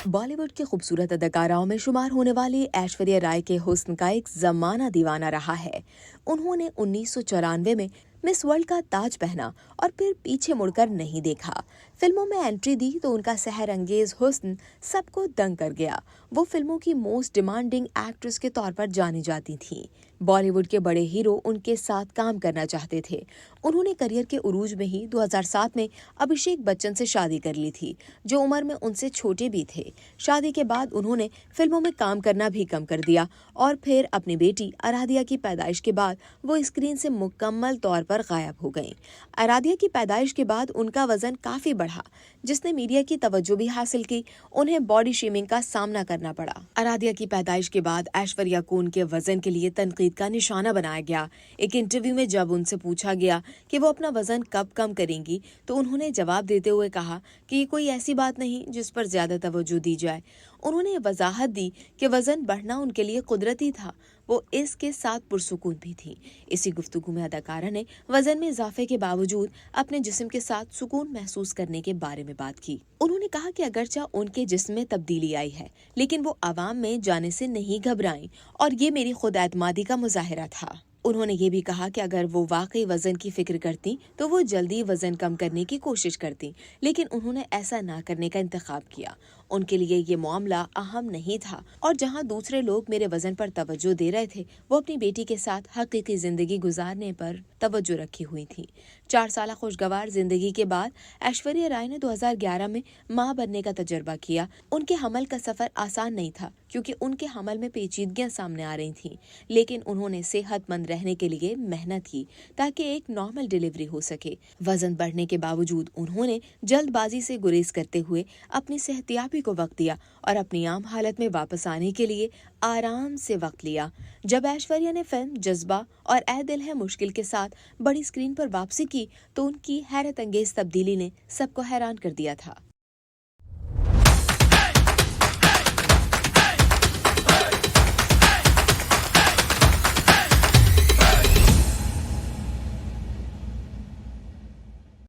बॉलीवुड की खूबसूरत अदाकाराओं में शुमार होने वाली ऐश्वर्या राय के हुस्न का एक जमाना दीवाना रहा है। उन्होंने 1994 में मिस वर्ल्ड का ताज पहना और फिर पीछे मुड़कर नहीं देखा। फिल्मों में एंट्री दी तो उनका सहर अंगेज हुस्न सबको दंग कर गया। वो फिल्मों की मोस्ट डिमांडिंग एक्ट्रेस के तौर पर जानी जाती थीं। बॉलीवुड के बड़े हीरो उनके साथ काम करना चाहते थे। उन्होंने करियर के उरूज में ही 2007 में अभिषेक बच्चन से शादी कर ली थी, जो उम्र में उनसे छोटे भी थे। शादी के बाद उन्होंने फिल्मों में काम करना भी कम कर दिया और फिर अपनी बेटी आराध्या की पैदाइश के बाद वो स्क्रीन से मुकम्मल तौर पर गायब हो गईं। आराध्या की पैदाइश के बाद उनका वजन काफी बढ़ा, जिसने मीडिया की तवज्जो भी हासिल की। उन्हें बॉडी शेमिंग का सामना करना पड़ा। आराध्या की पैदाइश के बाद ऐश्वर्या को उनके वजन के लिए तनकीद का निशाना बनाया गया। एक इंटरव्यू में जब उनसे पूछा गया कि वो अपना वजन कब कम करेंगी, तो उन्होंने जवाब देते हुए कहा कि ये कोई ऐसी बात नहीं जिस पर ज्यादा तवज्जो दी जाए। उन्होंने वजाहत दी कि वजन बढ़ना उनके लिए कुदरती था, वो इसके साथ पुरसुकून भी थी। इसी गुफ्तगू में अदाकारा ने वजन में इजाफे के बावजूद अपने जिस्म के साथ सुकून महसूस करने के बारे में बात की। उन्होंने कहा कि अगरचा उनके जिस्म में तब्दीली आई है, लेकिन वो आवाम में जाने से नहीं घबराईं और ये मेरी खुद एतमादी का मुजाहिरा था। उन्होंने ये भी कहा कि अगर वो वाकई वजन की फिक्र करती तो वो जल्दी वजन कम करने की कोशिश करती, लेकिन उन्होंने ऐसा ना करने का इंतखाब किया। उनके लिए ये मामला अहम नहीं था और जहां दूसरे लोग मेरे वजन पर तवज्जो दे रहे थे, वो अपनी बेटी के साथ हकीकी जिंदगी गुजारने पर तवज्जो रखी हुई थी। 4 साल खुशगवार जिंदगी के बाद ऐश्वर्या राय ने 2011 में मां बनने का तजर्बा किया। उनके हमल का सफर आसान नहीं था, क्योंकि उनके हमल में पेचीदगियां सामने आ रही थीं, लेकिन उन्होंने सेहतमंद रहने के लिए मेहनत की ताकि एक नॉर्मल डिलीवरी हो सके। वजन बढ़ने के बावजूद उन्होंने जल्दबाजी से गुरेज करते हुए अपनी सेहतियाबी को वक्त दिया और अपनी आम हालत में वापस आने के लिए आराम से वक्त लिया। जब ऐश्वर्या ने फिल्म जज्बा और ऐ दिल है मुश्किल के साथ बड़ी स्क्रीन पर वापसी की, तो उनकी हैरत अंगेज तब्दीली ने सबको हैरान कर दिया था।